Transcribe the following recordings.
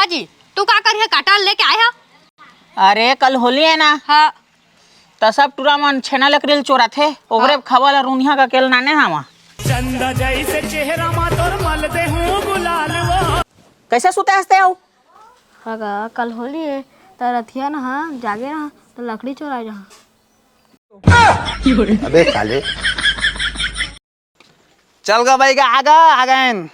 हाँ जी, तू का कर काटा लेके आया? अरे कल होली है ना। हाँ तो सब टूरा मन छेना लकड़ी चोरा थे ओकरे खवाला रुनिया का केल नाने हवा चंदा जैसे चेहरा मा तोर मल दे हूं गुलाल वो। कैसे सुते हंसते हो? हाँ कल होली है तो रथिया ना हाँ जागे ना तो लकड़ी चोरा जहाँ। अबे साले चल गा भाई आगा आगन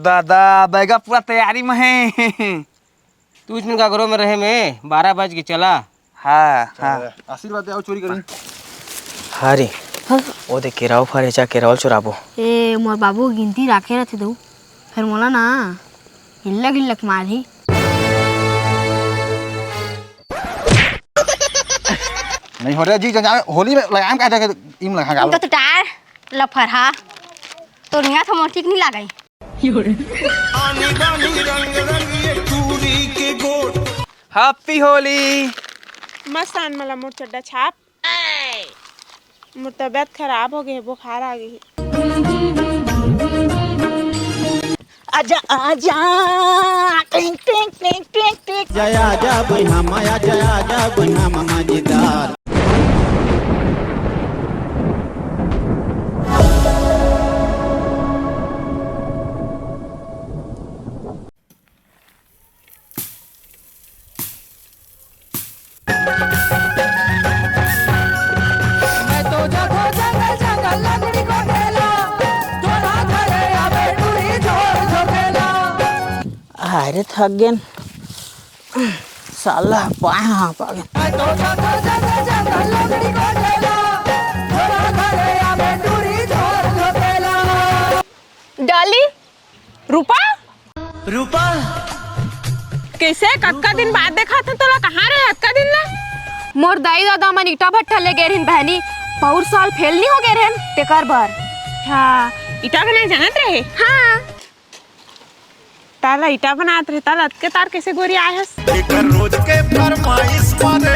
दादा बैगा पूरा तैयारी में है। तू इसमें का घरों में रहे में 12 बज के चला। हाँ हाँ आशीर्वाद आओ चोरी करी। हरी ओ दे केराव फरे जा केराव चुराबो। ए मोर बाबू गिनती राखे रहते दो फिर मोला ना हिल्लक हिल्लक मारी। नहीं हो रहा जी जा होली में लगाम का था इम लगा गालो तो टार लफरहा तो निया तो मोर ठीक नहीं लागई। हैप्पी होली। मस्त आन मला मोर चड्डा छाप मोर तबियत खराब हो गई, बुखार आ गई। आजा आजा टिंग टिंग टिंग टिंग टिंग जया जा बन्हा माया जया जा बन्हा मामा जीदार। अरे थक गए साला पाए हाँ पागल। डाली रूपा रूपा कैसे कक्का दिन बाद देखा था तोला कहाँ रहे अक्का दिन ना? मोर दाई दादा मन ईटा भट्ठा ले गए रहन बहनी पौर साल फेल नहीं हो गए रहन तेकर बार। हाँ ईटा बनाए जानत रहे। हाँ ताला ईटा बनात रहे ताला के तार कैसे गोरी आए हस? रोज के फरमाइश मारे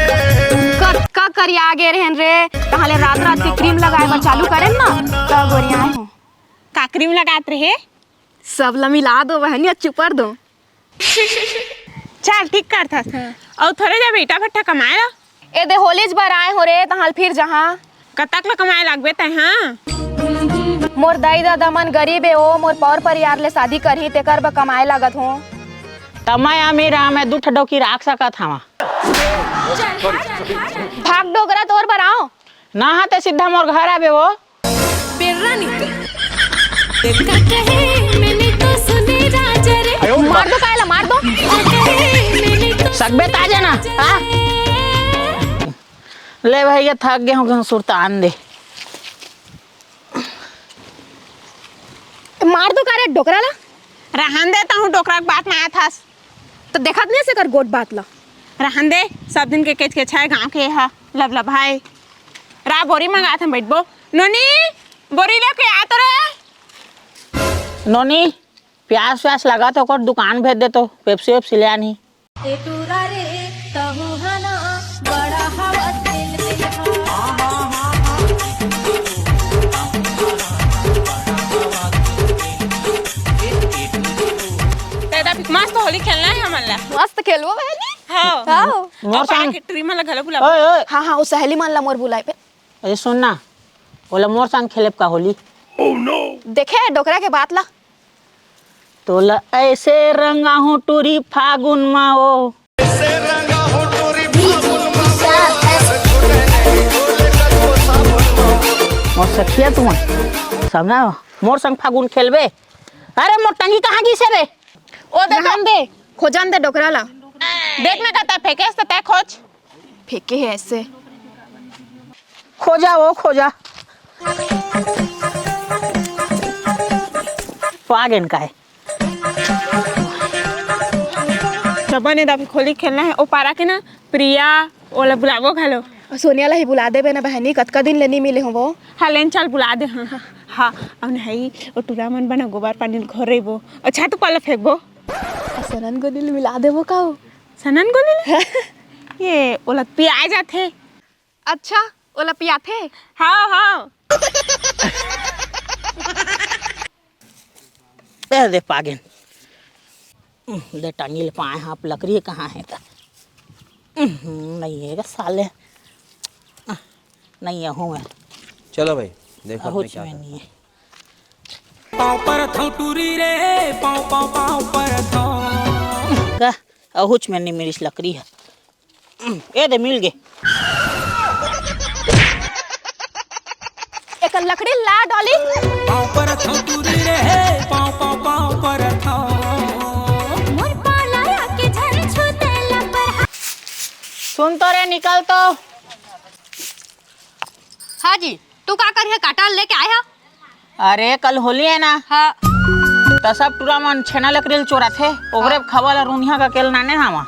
का करी आ गए रहन रे तहाले रात रात के क्रीम लगाए बर चालू करेन ना तो गोरिया आए हो। का क्रीम लगात रहे? सब ला मिला दो बहनी और चुपर दो। चल ठीक कर था और थोड़े जब ईटा भट्ठा कमाएला ए दे होलीज बार आए हो रे तहाल फिर जहाँ कतक ला कमाए लगबे तय। हाँ मोर दाई दादा मन गरीब है ओ मोर पौर परिवार ले शादी करही तेकर ब कमाए लागत हो। तमय अमीर मैं दू ठडो की राख सकत हवा। भाग डोगरा तोर बर आओ ना हाँ ते सीधा मोर घर आबे वो मार दो कायला मार दो सकबे ताजा ना हाँ ले भैया थक गए हूँ सुल्तान दे मार दो कारे डोकरा ला रहन देता हूँ डोकरा के बात में आया था तो देखत नहीं से कर गोट बात ला रहन दे सब दिन के केच के छाए गांव के हा लब लब भाई रा बोरी मंगा था बैठबो नोनी बोरी लेके आ तो रे नोनी प्यास व्यास लगा तो कर दुकान भेज दे तो पेप्सी वेप्सी ले आनी। मस्त होली खेलना है हमारा। मस्त खेलबो बहनी। हाँ हाँ मोर संग ट्री में लगा बुला ओए ओए हाँ हाँ वो सहेली मन ला मोर बुलाए पे अरे सुन ना बोला मोर संग खेलेब का होली देखे डोकरा के बात ला तोला ऐसे रंगा हूँ टूरी फागुन मा ओ मोर सखिया तुम समझा मोर संग फागुन खेलबे। अरे मोर टंगी कहाँ की से रे ओ देखन दे खोजन दे डोकरा ला देख में कहता फेंके तो तय खोज फेंके है ऐसे खोजा वो खोजा पागन का है जब ने दबी खोली खेलना है ओ पारा के ना प्रिया ओला बुलावो घलो सोनिया ला ही बुला दे बे ना बहनी कतका दिन ले नहीं मिले हो वो। हाँ लेन चल बुला दे। हाँ हाँ हाँ अब नहीं ओ टूरा मन बना गोबर पानी घर रेबो अच्छा तू कल फेंकबो सनन को दिल मिला दे वो का सनन को दिल ये ओला पिया जाते। अच्छा ओला पिया थे। हाँ हाँ दे पागिन दे टांगी ले पाए आप लकड़ी कहाँ है का नहीं है साले नहीं है हूँ मैं चलो भाई देखो अपने कुछ क्या में नहीं है का अहुच में नहीं मेरी लकड़ी है ए दे मिल गए एक लकड़ी ला डॉली सुन तो रे निकल तो हाँ जी तू का करिए काटा लेके आया अरे कल होली है ना हाँ तो सब टूरा मन छेना लकड़ी चोरा थे ओकरे खवाला रुनिया का केल नाने नामा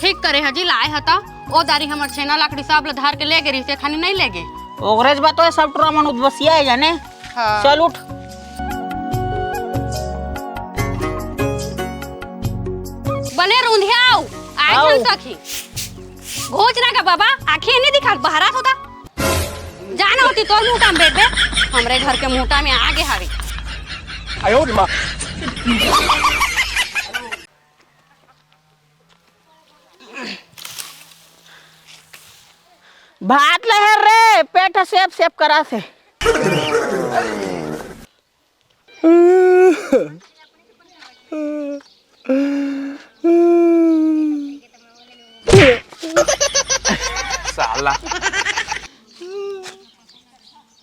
ठीक करे हजी लाए हता ओ दारी हमर छेना लकड़ी सब ल धार के ले गई से खानी नहीं लेगे ओकरेज बात है सब टूरा मन उद्वसिया है जाने हाँ। चल उठ बने रुंधियाओ आओ। आज हम सखी घोचना का बाबा आंखें नहीं दिखा बहरात होता जाना होती तोर मुंहटा में बेबे हमरे घर के मुंहटा में आगे हावी भात लहर रे पेट सेप सेप करा से साला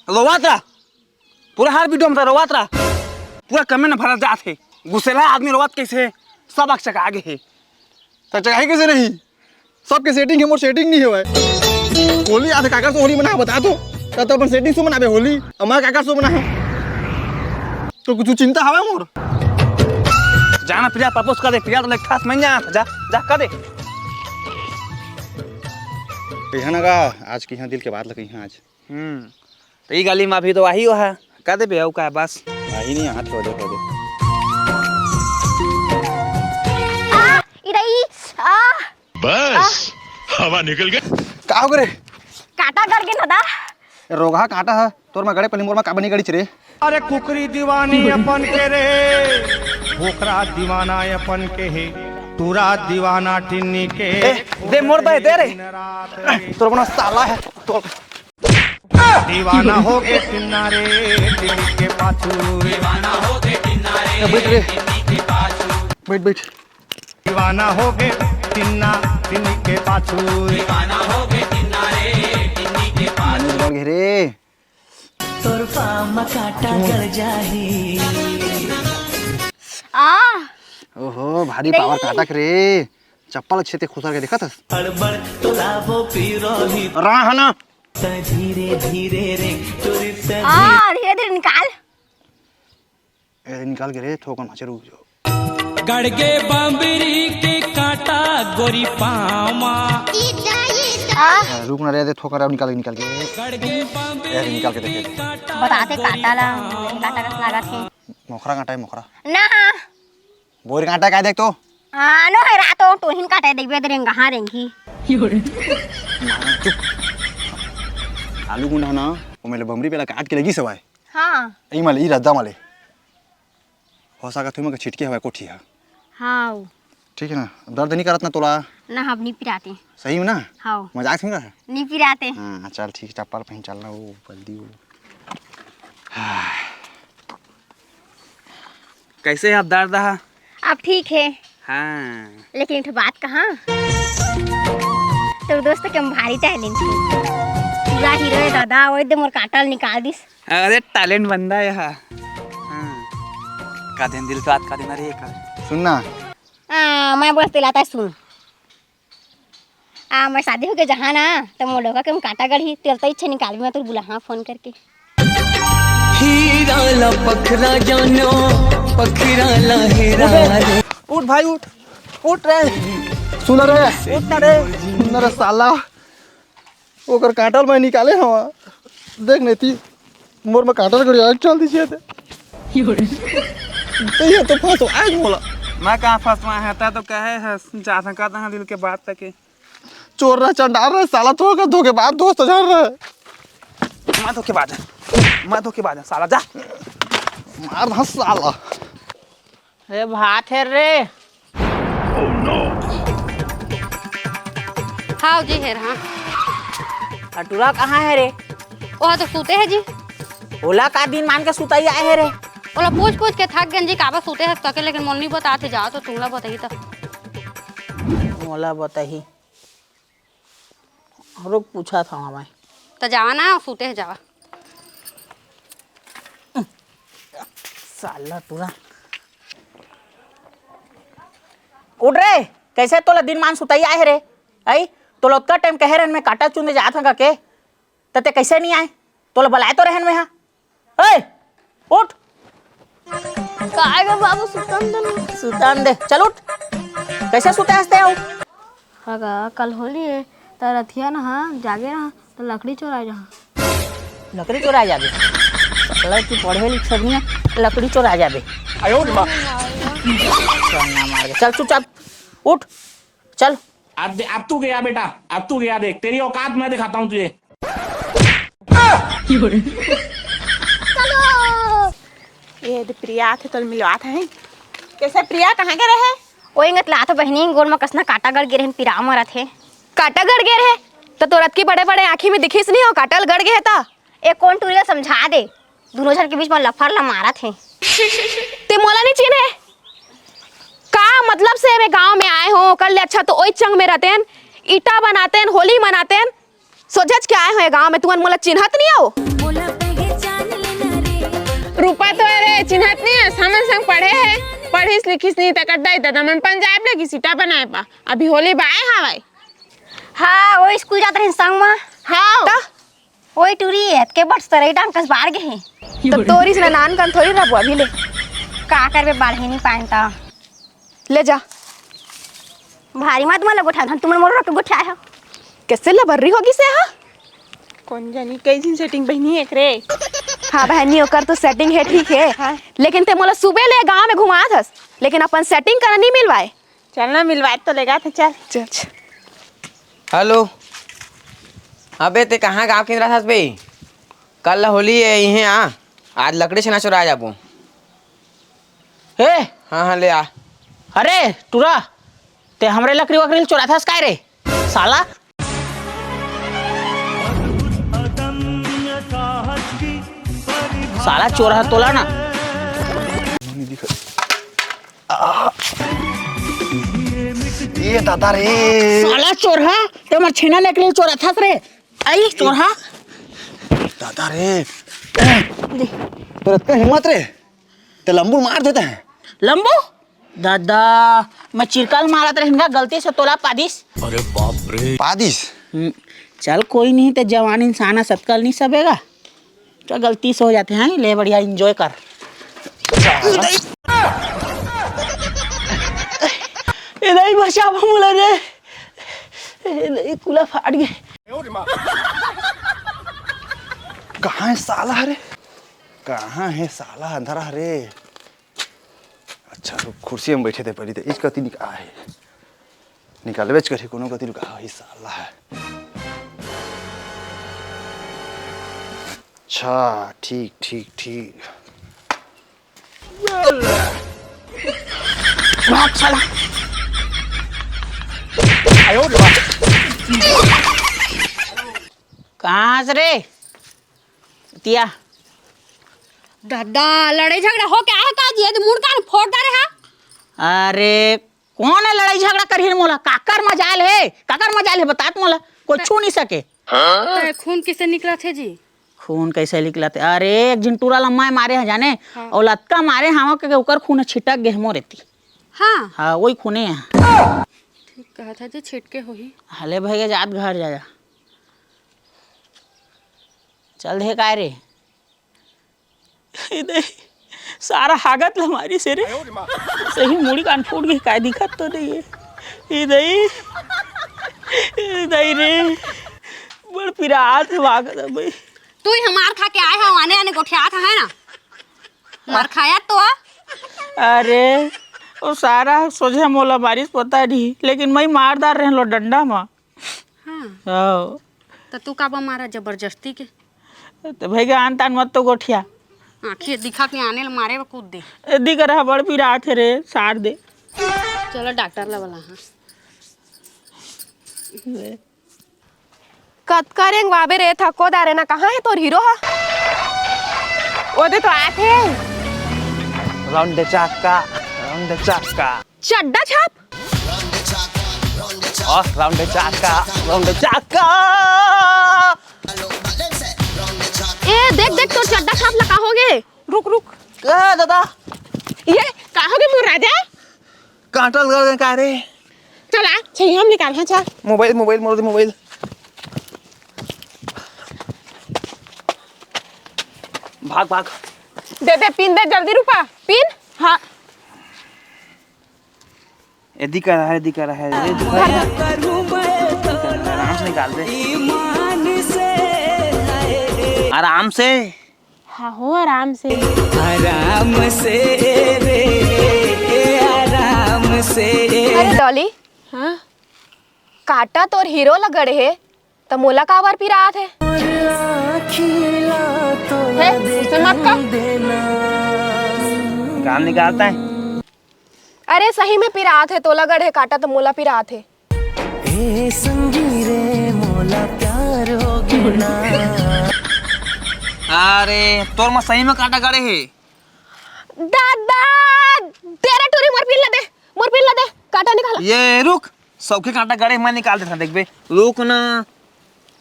रोवात्रा पूरा हार वीडियो में रोवात्रा पूरा कमे न भरा जात है गुस्सेला आदमी रोवात कैसे सब अक्षक आगे है तो चकाई कैसे नहीं सबके सेटिंग है मोर सेटिंग नहीं है भाई होली आधे काकर से होली मना बता दो तो अपन सेटिंग से मनाबे होली हमारा काकर से मना है तो कुछ चिंता हवा मोर जाना प्रिया प्रपोज कर दे प्रिया तो खास मैं जा जा जा कर दे कहिया ना का आज की यहाँ दिल के बात लगी आज तो ये गाली में अभी तो वही है कर दे बेहू का बस आई नहीं हाथ खो दे इरई आ बस हवा निकल गई का हो रे काटा करके नदा रोगा काटा है तोर में गड़े पली मोर में का बनी गड़ी रे अरे कुकरी दीवानी अपन के रे भोकरा दीवाना अपन के है तूरा दीवाना टिन्नी के दे मोर भाई दे रे तोर बना साला है तो दीवाना हो के टिन्ना रे टिन्नी के पाछू दीवाना हो के टिन्ना रे बैठ रे बैठ बैठ दीवाना हो के टिन्ना टिन्नी के पाछू दीवाना हो के टिन्ना रे टिन्नी के पाछू रे आ ओहो भारी पावर काटक रे चप्पल अच्छे ते खुसर के देखा था रहा ना धीरे धीरे निकाल ए निकाल के रे थोकन माचे रुक जाओ गड़गे बम्बरी के कांटा गोरी पामा रुक ना रे दे थोकर अब निकाल के ए निकाल के देखे बताते काटा ला काटा कस लागत है मोखरा काटा है मोखरा ना बोर काटा का देख तो नो है रातो तोहिन काटे देखबे दे कहां रेंगी आलू गुंडा ना वो मेले बमरी पेला काट के लगी सवाय हां ई माले ई रद्दा माले होसा का थुम के छिटके हवा कोठी है हां ठीक है ना दर्द नहीं करत ना तोला ना हम नहीं पिराते सही में ना हां मजाक सुन रहा है नहीं पिराते हां चल ठीक चप्पल पहन चलना वो जल्दी वो कैसे है अब दर्द है अब ठीक है हाँ लेकिन एक बात कहाँ तो दोस्त के हम भारी टैलेंट थी पूरा हीरो है दादा वो एकदम और काटल निकाल दिस अरे टैलेंट बंदा है हाँ का दिन दिल के बात का दिन अरे कर सुनना मैं बस दिलाता सुन मैं शादी हो गए जहाँ ना तो मोड़ होगा कि हम काटा गढ़ी तेरे तो इच्छा निकाल मैं तो बुला हाँ फोन करके हीरा ला पखरा जानो पखरा ला हीरा उठ भाई उठ रे सुन रे उठ ना रे साला ओकर काटल में निकाले हवा देख नहीं थी मोर में काटल गड़ी आज चल दी छे ये तो फंसो आज बोला मैं कहाँ फंसवा है तो कहे है जा सकता है दिल के बात तक चोर रहा चंडाल रहा साला तो का धोखेबाज दोस्त जा रहा है मैं धोखेबाज साला जा मार ना साला अरे भात है रे। हाँ जी है हाँ। टूरा कहाँ है रे? वह तो सूते है जी। ओला का दिन मान के सुताई आए है रे। ओला पूछ पूछ के थक गए जी काबा सूते है तके, लेकिन मोनी बताते जाओ तो तुमला बताइए तो। मोला बताही रुक पूछा था मैं तो जावा ना सूते है जावा। साला टूरा उठ रे। कैसे तोला दिन मान सुताई आए है रे? आई तोला उतना टाइम कहे रहन में काटा चुने जात हंगा के तते कैसे नहीं आए? तोला बुलाए तो रहन में हाँ। ए उठ। काएगा बाबू सुतान दे चल उठ। कैसे सुते हंसते हो? हगा कल होली है तो रथिया ना हाँ जागे रहा तो लकड़ी चोरा जहाँ। लकड़ी चोरा जाबे? साला तू पढ़े लिख सकनी लकड़ी चोरा जाबे। चल चुपचाप उठ चल। अब तू गया बेटा, अब तू गया, देख तेरी औकात मैं दिखाता हूँ तुझे। ये तो प्रिया थे तो मिलवा था है। कैसे प्रिया कहाँ के रहे? ओएंगत ला तो बहनी गोल में कसना काटा गड़ गिरे पिरा मरा थे। काटा गड़ गे रहे तो तुरंत की बड़े बड़े आँखी में दिखीस नहीं हो काटल गड़ गए था। एक कौन टूरी समझा दे दोनों जन के बीच में लफड़ ला मारा थे। ते मोला नहीं चिन्हे का मतलब से मैं गांव में आए हो कर ले अच्छा तो ओई चंग में रहते हैं, ईटा बनाते हैं, होली मनाते हैं, सोझच के आए हो गांव में तुमन मोला चिन्हत नहीं हो? रूपा तो अरे चिन्हत नहीं है, समन संग पढ़े है, पढ़िस लिखिस नहीं तक अड्डा इतना मन पंजाब लगी सीटा बनाए पा अभी होली बाए हवाई। हाँ वो स्कूल जाते हैं संग में। हाँ ओए टूरी है के बट्स तरह डांग कस बाहर गए हैं तो तोरी से नान कन थोड़ी रबो अभी ले का करबे बाढ़े नहीं पाएंता ले जा। भारी मत मला गोठा तुमने मोर रोट गोठा है कैसे लबर्री होगी से हा? कौन जानी कैसी सेटिंग बहनी एक रे। हाँ बहनी ओकर तो सेटिंग है ठीक है हाँ। लेकिन ते मोला सुबह ले गांव में घुमा थस लेकिन अपन सेटिंग करना नहीं मिलवाए। चलना मिलवाए तो लेगा था चल चल। हेलो अबे ते कहाँ गाँव के रहा बे? कल होली है यहीं आ, आज लकड़ी से ना चुरा जाबो। हे हाँ ले आ। अरे टूरा ते हमरे लकड़ी वकड़ी चोरा था काय रे साला? साला चोरा तोला ना। ये दादा रे साला चोरा ते मर छेना लकड़ी चोरा था रे। आई चोरा दादा रे तेरे हिम्मत रे ते लंबू मार देते हैं। लंबू दादा मैं चिरकल मारा रहेगा गलती से तोला पादिस। अरे बाप रे पादिस चल कोई नहीं ते जवान इंसान है सत्कल नहीं सबेगा। चल गलती से हो जाते हैं ले बढ़िया एंजॉय कर। इधर बचा बोला रे इधर कुला फाड़ गए। कहाँ है साला रे? कहाँ है साला अंधारा रे? अच्छा रुक कुर्सी में बैठे थे पहले तो इस गति निकाल है निकाल बेच कर कोनो गति लुका ही साला है। अच्छा ठीक ठीक ठीक भाग साला। कहाँ से रे तिया? दादा लड़ाई झगड़ा हो क्या है का जी मुड़ कान फोड़ दे रहा। अरे कौन है लड़ाई झगड़ा करी मोला? काकर मजाल है बतात मोला कोई छू नहीं सके। तो खून किसे निकला थे जी? खून कैसे निकला थे? अरे एक झिंटूरा लम्मा मारे हैं जाने और लत्का मारे हम के ऊपर खून छिटक गए मोर एती। हाँ वही खूने है। ठीक कहा था जी छिटके हो ही। हले भैया जात घर जा चल दे काय रे सारा हागत हमारी से रे सही मुड़ी कान फूट गई काय दिखत तो नहीं है इधर रे बड़ पिरात भागत भाई। तू ही हमार खा के आए हो आने आने गोठिया था है ना मार खाया तो अरे वो सारा सोझे मोला बारिश पता नहीं लेकिन मैं मारदार रह लो डंडा में। हाँ तो तू काबा मारा जबरदस्ती के? तो भैया आन तान मत तो गोठिया आँखें दिखा के आने मारे कूद दे एदी कर बड़ पिरात है रे सार दे चलो डॉक्टर ला वाला हाँ कतका रेंग वाबे रे थको दारे ना कहाँ है तोर हीरो हा ओदे तो आए थे राउंड चाका चड्डा छाप राउंड चाका ए देख देख तोर चड्डा छाप लगा होगे रुक रुक कहा दादा ये कहाँ होगे मोर राजा काटल गए का रे चला चाहिए हम निकाल हाँ चल मोबाइल भाग दे दे पिन दे जल्दी रुपा पिन हाँ एदी कर रहा है आराम से निकाल दे आराम से हाँ हो आराम से अरे डॉली हाँ काटा तोर हीरो लगड़े है तो मोला काबर पिरात है काम निकालता है अरे सही में पिरात है तो लगड़ है काटा तो मोला पिरात है अरे तोर में सही में काटा गड़े है दादा तेरा टूरी मोर पिन ला दे काटा निकाला ये रुक सबके काटा गड़े मैं निकाल देता देख बे रुक ना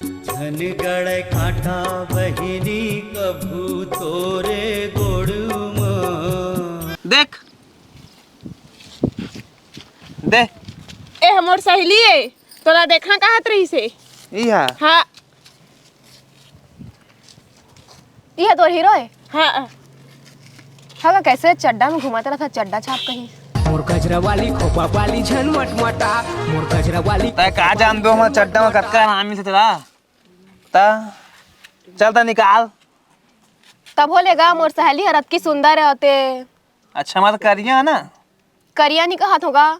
धन गड़े काटा बहिनी कभू तोरे गोड़ुम देख दे ए हमर सहेली है तोरा देखना कहत रही से इहा हाँ यह तोर हीरो है हाँ हाँ कैसे चड्डा में घुमाता रहा था चड्डा छाप कहीं मोर गजरा वाली खोपा वाली झनमट मटा मोर गजरा वाली तय का जान दो हम चड्डा में कतका नामी से तेरा ता चलता निकाल तब बोलेगा मोर सहेली हरत की सुंदर होते अच्छा मत करिया ना करिया नहीं कहा होगा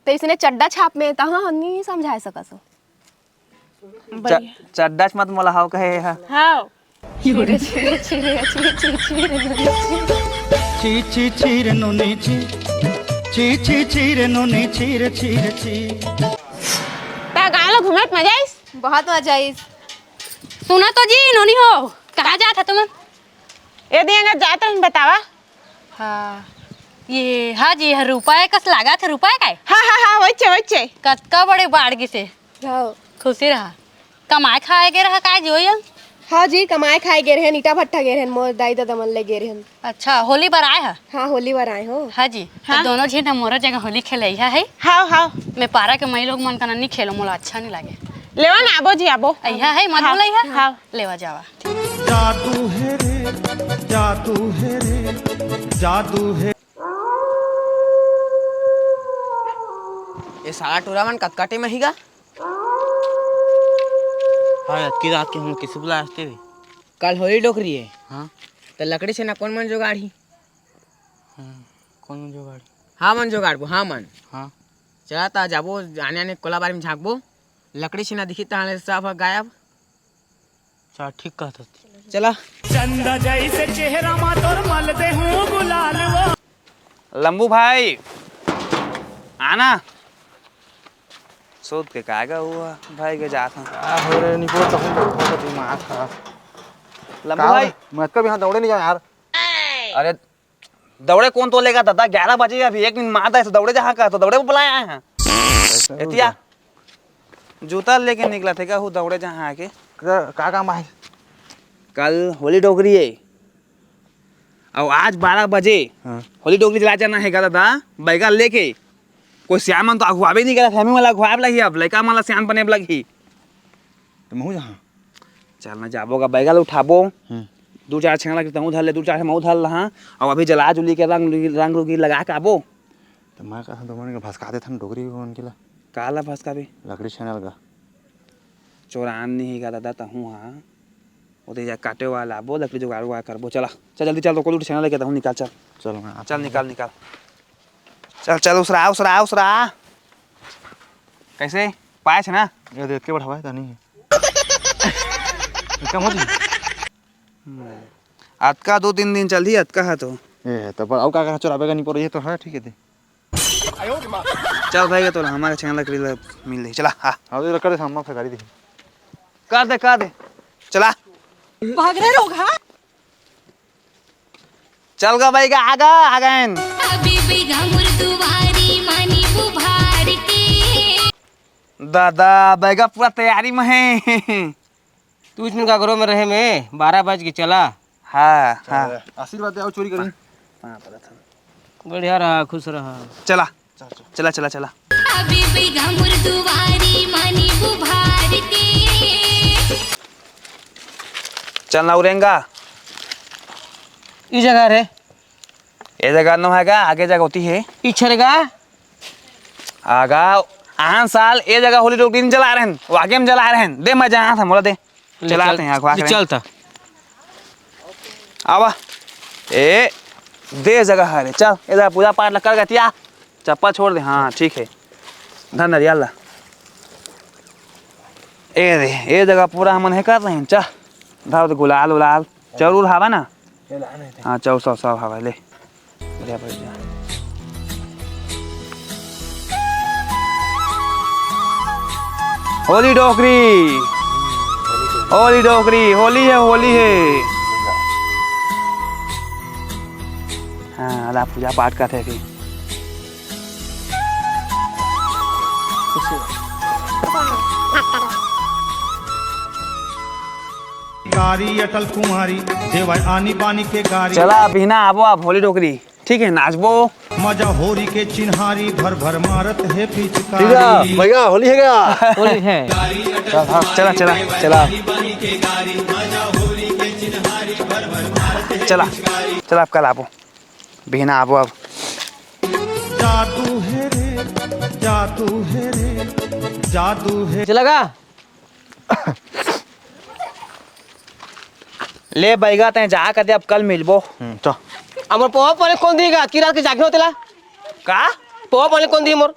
तो इसने चड्डा छाप में तहाँ हम नहीं समझा सका सो चड्डा मत मोला हाव कहे हाँ ची चीर नोनी चीर नोनी चीर ता गालो घूमत मजा आइस बहुत मजा आइस सुना तो जी नोनी हो कहाँ जात है तुम ये दिया जाते हैं बतावा हाँ ये हाँ जी है रुपये कस लगा थे रुपये का हाँ वच्चे कतका बड़े बाड़गी से खुशी रहा कमाए खाए के रहा का जो हाँ जी कमाए खाए गे रहे ईटा भट्टा गे रहे मोर दाई दादा मन ले गे रहे अच्छा होली पर आए है हाँ होली बार आए हो हाँ जी हाँ? तो दोनों जी मोरा जगह होली खेले है हाँ मैं पारा के मई लोग मन का नहीं खेलो मोला अच्छा नहीं लगे लेवा ना आबो जी आबो अइहा है मत बोला है हाँ लेवा जावा जादू है रे जादू है रे जादू है ये सारा टूर्नामेंट कतकाटे में हीगा हाँ की रात के हम किसी बुला आते हुए कल होली डोकरी है हाँ तो लकड़ी से ना कौन मन जोगाड़ी कौन जोगाड़ हाँ मन जोगाड़बो हाँ मन हाँ चला ता जाबो आने आने कोला बारी में झाँकबो लकड़ी से ना दिखी ताले सब गायब चल ठीक कहता चला चंदा जैसे चेहरा मा तोर मल दे हूँ गुलाल वो लंबू भाई आना सोच के कागा हुआ भाई के जात हूं हो रे निको तो हम बहुत दिमाग खराब लंबू भाई मैं कभी यहां दौड़े नहीं जा यार अरे दौड़े कौन तो लेगा दादा 11 बजे अभी एक दिन मारता है तो दौड़े जहाँ का तो दौड़े को बुलाया आए हैं एतिया जूता लेके निकला थे क्या वो दौड़े जहाँ आके का काम है कल होली डोगरी है और आज 12 बजे होली डोगरी चला जाना है दादा बैगा लेके कोई श्यामन तो अगुआबे नहीं करा फैमिली वाला अगुआब लगी अब लड़का वाला श्याम बने लगी तो मैं जहाँ चलना जाबोगा बैगल उठाबो 2-4 छेंगला के तहु धर ले 2-4 मऊ धर लहा और अभी जला जुली के रंग रुगी लगा के आबो तो मैं कहा तो मैंने भसका देता डोगरी कौन के ला काला भसका भी लकड़ी चैनल का चोरान नहीं का दादा तहु हाँ उधर जा काटे वाला आबो लकड़ी जुगाड़ हुआ करबो चला चल जल्दी चल तो कोई छेंगला लेके तहु निकाल चल चलो मैं चल निकाल चल उसरा कैसे पाए छे ना ये देख के बढ़ावा है नहीं है क्या होती आज का 2-3 दिन चल ही आज का है तो ए तो पर और का चोराबेगा नहीं पड़े तो है ठीक है दे चल भाई तो हमारे चैनल लकड़ी मिल रही चला हाँ हाँ तो कर दे हम से गाड़ी दे कर दे चला भाग रहे लोग हाँ चल गा भाई का आ गए दादा बैगा पूरा तैयारी में है तू इसमें का घरों में रहे में 12 बज के चला। हाँ हाँ आशीर्वाद दे आओ चोरी करी बढ़िया रहा खुश रहा। चला चला चला चला चलना उड़ेगा ई जगह रे ये जगह न है आगे जगह होती है इछरेगा आगा आन साल ये जगह होली डोगरी नहीं जला रहे हैं वो आगे में जला रहे हैं दे मैं जहाँ था मोला दे चलाते हैं आगे चलता आवा ए दे जगह है रे चल इधर पूजा पाठ कर गतिया चप्पल छोड़ दे हाँ ठीक है धन अल्लाह ए रे ये जगह पूरा हम नहीं कर रहे हैं चल धाव तो गुलाल उलाल जरूर हवा ना हाँ चौ सब हवा ले बढ़िया बढ़िया होली डोकरी होली है हाँ अल्लाह पूजा पाठ करते हैं फिर गारी अटल कुमारी देवाय आनी बानी के गारी चला बिना आबो आप होली डोकरी ठीक है नाचबो मजा होरी के चिन्हारी भर भर मारत है पिचकारी भैया होली है क्या होली है चला चला चला चला चला आप कल आबो बिना आबो अब जादू है रे जादू है रे जादू है चलेगा ले बैगा ते जा कर दे अब कल मिलबो चल अमर पोहा पानी कौन देगा की रात के जागे होतेला का पोहा पानी कौन दी मोर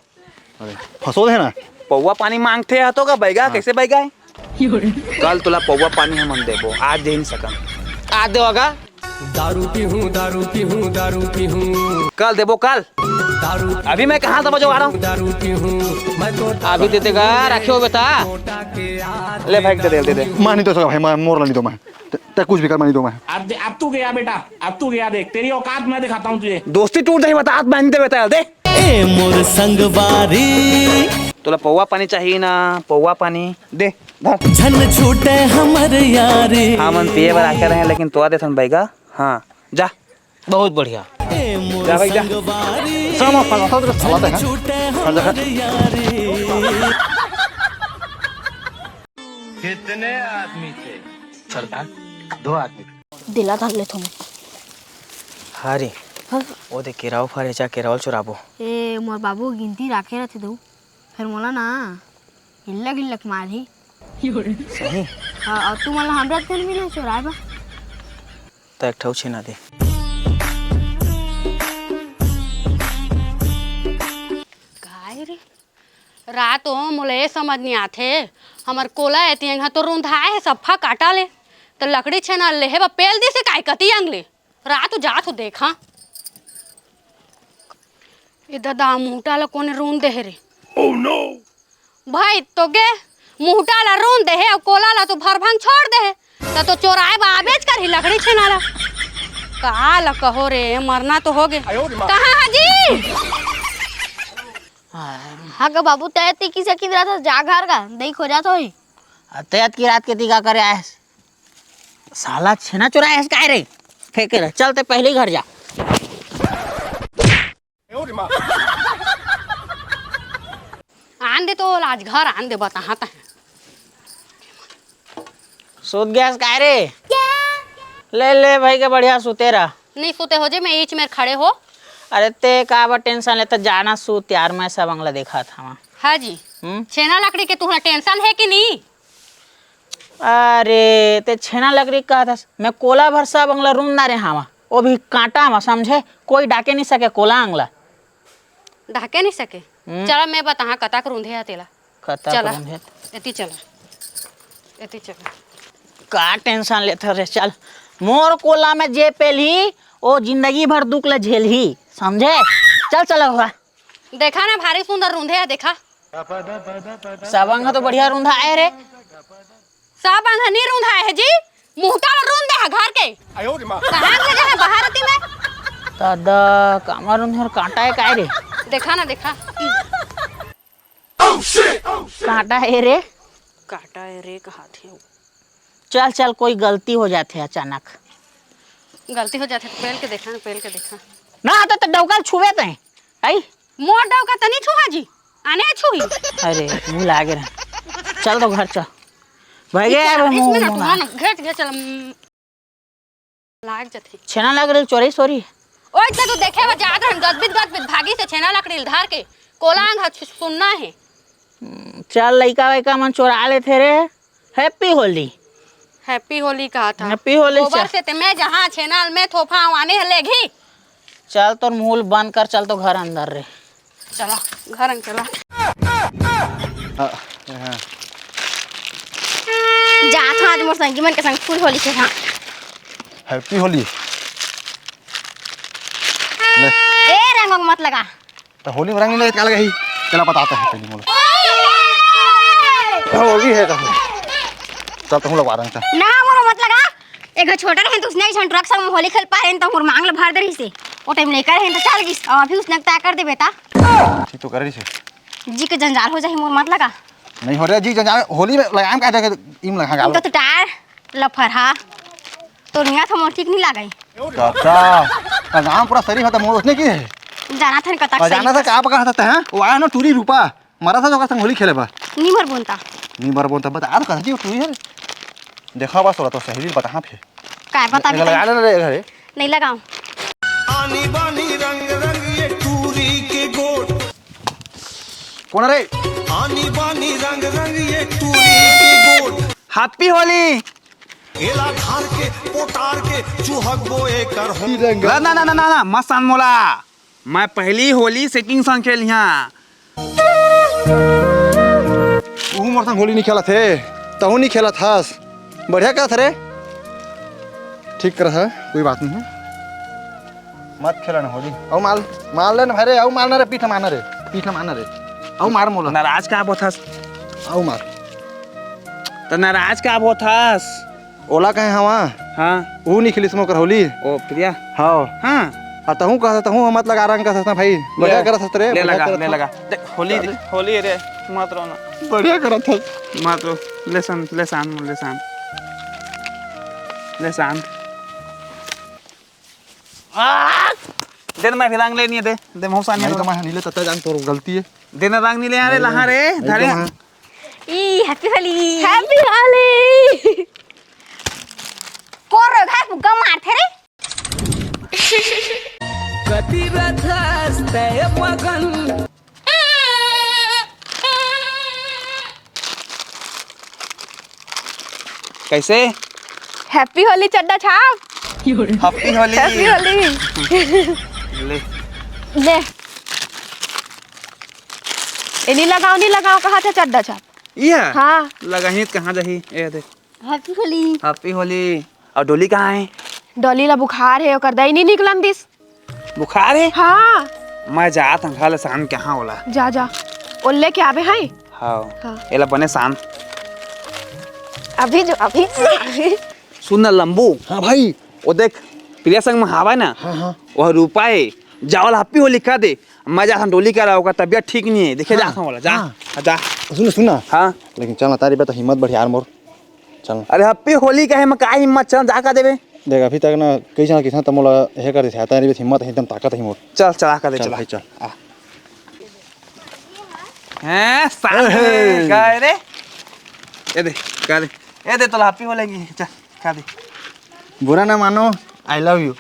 अरे फसो है ना पौवा पानी मांगते है तो का बैगा कैसे बैगा है कल तुला पौवा पानी हम देबो आज दे नहीं सकम आज देवागा दारू पीहूं कल देबो कल दारू अभी मैं कहाँ समझो आ रहा हूँ दारू पीहूं मैं तो अभी दे देगा रखियो बेटा ले भाई दे दे मान नहीं तो सका भाई मैं मोर नहीं दो मैं ते कुछ भी कर मान नहीं दो मैं अब तू गया बेटा अब तू गया देख तेरी औकात मैं दिखाता हूँ तुझे दोस्ती टूट जाए बता आज बांधते बता दे ए मोर संगवारी तुला पौवा पानी चाहिए ना पौवा पानी दे धर झन छूटे हमर यारी हाँ मन पिए बार आके रहे लेकिन तो दे थन बैगा हाँ जा बहुत बढ़िया जा भाई जा सामा फला तो फलाता है छूटे हमर यारी कितने आदमी थे सरदार 2 आदमी दिला धर ले तुम हारी ओ दे केराव फरेचा केरावल चुराबो ए मोर बाबू गिनती राखे रहते दो फिर मोला ना हिल्लक मारी सही हाँ और तू मला हमरा तेल मिला चोराए बा तो एक ठौ छीना दे काय रे रात हो मोले समझ नहीं आथे हमर कोला एती यहाँ तो रुंधाए है सफा काटा ले तो लकड़ी छेना ले है पेल दी से काय कती अंगले रात जात हो देखा इधर दा मुहटा ला कोने रून दे रे ओह नो भाई तो गे मुहटा ला रून दे है और कोला ला तो भर भंग छोड़ दे है तो चोराए बा बेच कर ही लकड़ी छेना ला का ला कहो रे मरना तो हो गए कहाँ हाजी हाँ का बाबू तैती किसे की रात जा घर का नहीं खो जात होई तैयार की रात के दिखा करे आए साला छेना चुराए है काय रे फेंके रे चलते पहले ही घर जा आन दे तो आज घर आन दे बता सूत गया काय रे ले भाई के बढ़िया सुते रहा नहीं सोते हो जे मैं ईच में खड़े हो अरे ते का बा टेंशन लेता जाना सूत यार मैं सब बंगला देखा था वहाँ हाँ जी छेना लकड़ी के तुम्हारा टेंशन है कि नहीं अरे ते छेना लकड़ी का था मैं कोला भर सब बंगला रूम ना रे हाँ वो भी कांटा में समझे कोई डाके नहीं सके कोला अंगला ढके नहीं सके चला मैं बता कता करूँ थे तेला कता चला करूं है। एती चला का टेंशन लेते रे चल मोर कोला में जे पेलही वो जिंदगी भर दुख ल झेलही, समझे? चल चल हुआ। देखा ना भारी सुंदर रूंधे है, देखा सबंग तो बढ़िया रूंधा है रे। सब अंग नहीं रूंधा है जी, मुहटा रूंधे है घर के। कहाँ ले जाए बहारती में? दादा कामा रूंधे कांटा है काय रे? देखा ना देखा। कांटा है रे? काटा है रे कहा थे। चल चल कोई गलती हो जाते है अचानक। गलती हो जाती है पेल के देखा ना, पेल के देखा ना आता तो डौकल छुवे ते आई मोर डौका तनी छुहा जी, आने छुई। अरे मुंह लागे रहे। चल तो घर चल भाई गे घेट घेट चल लाग जथे छेना लग रही चोरी सोरी। ओए तो देखे बा जात हम गदबिद भागी से छेना लकड़ी धार के कोलांग सुनना है। चल लइका वइका मन चोरा ले थे रे। हैप्पी होली। हैप्पी होली कहा था। हैप्पी होली गोबर से ते मैं जहां छेनाल में थोफा आने लेगी। चल तो मुंह बंद कर, चल तो घर अंदर रे। चला घर अंग चला। जात हूँ आज मोर संगी मन के संग फुल होली के। हाँ हैप्पी होली। ए रंग मत लगा। तो होली में रंग नहीं क्या लगा ही? चला बताते हैं पहले मोला। होली है तो चल तो हम लोग आ रहे हैं। ना मोर मत लगा। एक छोटा रहे तो उसने छन ट्रक संग होली खेल पाए तो मोर मांग ल भर दे रही से। वो टाइम नहीं करे तो चल गिस और अभी उसने तय कर दे बेटा। ठीक तो कर रही है जी के जंजाल हो जाए मोर मत लगा। नहीं हो रहा जी जंजाल होली में लगाम का देखे इम लगा गाल तो टायर लफरहा तो निया था मोर ठीक नहीं लागई। चाचा लगाम पूरा शरीर होता मोर उसने की है जाना था कतक और जाना था का पका था हैं वो आया ना टूरी रूपा मारा था जो का संग होली खेले बा नी मर बोनता नहीं मर बोलता बता कहा जी टूरी है देखा बस हो तो सही बता फिर काय पता भी लगा ले रे घरे नहीं लगाऊं। आनी बानी रंग रंग ये टूरी के गोट। कौन रे? आनी बानी रंग रंग ये टूरी के गोट। हैप्पी होली। एला धार के पोटार के चूहक बोए कर हो। ना ना ना ना ना मत सान मोला। मैं पहली होली सेटिंग संग खेल यहाँ। तू मोर संग होली नहीं खेला थे तहु नहीं खेला था बढ़िया क्या था रे ठीक कर है कोई बात नहीं है मत खेला ना होली औ माल ले ना भाई रे औ मारना रे पीठ मारना रे औ मार मोला नाराज का बोथास औ मार तो नाराज का बोथास ओला कहे हवा हाँ वो नहीं खेली स्मोकर होली ओ प्रिया हाँ हाँ तहु कहता हूँ मत लगा रंग का भाई बढ़िया करत रे ले लगा होली होली रे मत रो ना बढ़िया करत था मत रो ले सान दे मैं फिर रंग लेनी है दे मौसा नहीं तो मैं नीले तत्ता जान तो गलती है देना रंग नहीं ले आ रे लहा रे धरे ई हैप्पी होली। हैप्पी होली। कोर घास मुक्का मारथे रे। गति रथस्ते मगन कैसे हैप्पी होली चड्डा छाप। Happy Holi happy Holi. ले ले नहीं लगाओ कहा था चड्डा छाप। ये हाँ लगा ही कहाँ जाही ए देख हैप्पी होली। हैप्पी होली। और डोली कहाँ है? डॉली ला बुखार है ओकर दई नहीं निकलन दिस। बुखार है? हाँ मैं जात हूँ खाले शाम कहाँ होला जा ओ लेके आवे हैं। हाँ एला बने शाम अभी सुन लंबू हाँ भाई वो देख प्रिया संग में हवा ना हाँ वह रूपा है जावल हैप्पी होली लिखा दे मैं जा डोली का रहा तबियत ठीक नहीं है देखे जा वाला जा जा सुना हाँ लेकिन चल तारी पे तो हिम्मत बढ़िया यार मोर चल अरे हैप्पी होली कहे मैं का हिम्मत चल जा का देवे देख अभी तक ना कई जन किसान तमोला हे कर देता तारी पे हिम्मत एकदम ताकत है मोर चल चला का दे चल चला भाई चल हैं साले का रे ये दे का दे ये दे तो हैप्पी होली की चल का दे बुरा ना मानो आई लव यू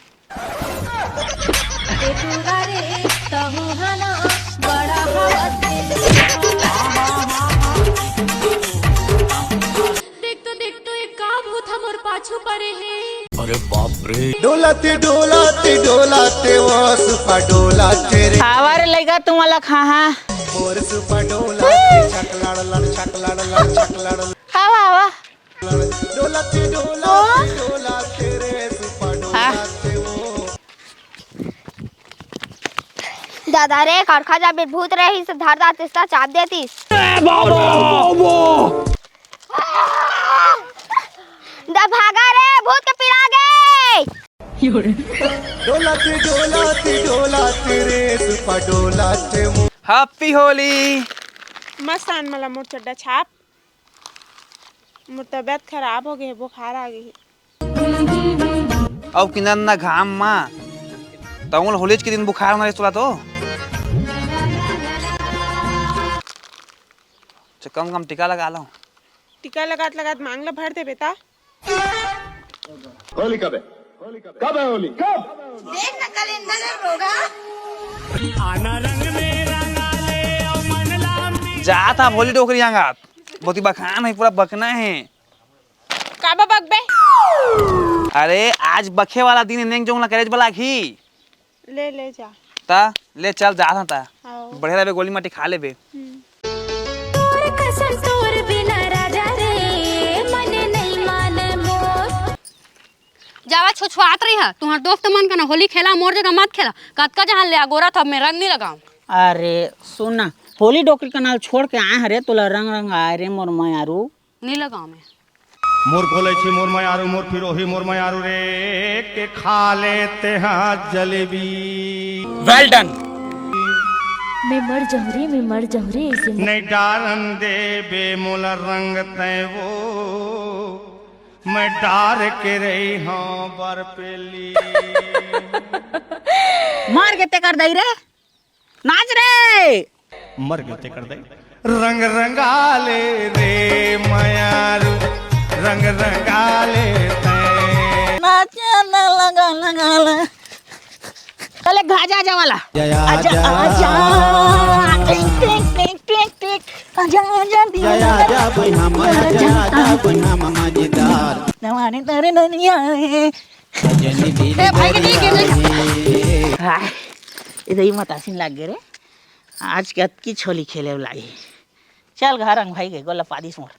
अरे बाप रे डोलाते डोलाते डोलाते वो सुपा डोलाते रे। खावर लेगा तुम्हाला खाहा और सुपा डोलाते छकलाड़ लड़ छकलाड़ लड़ छकलाड़ आवा डोलाते डोलाते डोलाते रे। दादा रे करखा जा भूत रही से धर दा तिस्ता चाप देतीस दा भागा रे भूत के पिला गए हैप्पी होली। मस्त आन मला मोर चड्डा छाप मोर तबियत खराब हो गई है बुखार आ गई अब किंदर ना घाम मा तमुल होलीज के दिन बुखार ना तोला तो कम कम टीका लगा लो। टीका लगात लगात मांगला भर दे बेटा होली कब है होली कब देख ना कैलेंडर में होगा आना रंग में रंगा ले ओ मन लाम जा था होली डोकरी आंगात बहुत ही बखान है पूरा बकना है। काबा बक बे अरे आज बखे वाला दिन नेंग जोंगला करेज वाला घी ले ले जा ता ले चल जा था आओ बढ़िया रहे गोली माटी खा लेबे। जावा छुछुआत रही है तुम्हार दोस्त मन का ना होली खेला मोर जगह मत खेला कतका जहां ले गोरा था मैं रंग नहीं लगाऊं। अरे सुन ना होली डोकरी का नाल छोड़ के आए हरे तोला रंग रंग आए रे मोर मायारू नहीं लगाऊं मैं मोर खोले छी मोर मयारू मोर फिरोही मोर मयारू रे के खा लेते हैं जलेबी। Well done. मैं मर जाऊं रे इसे नहीं डारन दे बे मोला रंग तय वो मैं डार के रही हूँ बरपेली। मार के ते कर दई रे नाच रे मर गए कर दे रंग रंगाले रे मयारू रंग रंगाले नाच ना लगा लगा ले चले गाजा जा वाला आजा आजा टिक टिक टिक टिक टिक आजा आजा आजा बना मजेदार नवाने तेरे दुनिया ए भाई के नहीं खेले इधर ही मतासीन लाग गए रे आज के की छोली खेले लाई चल घर रंग भाई के गोला पादी मोर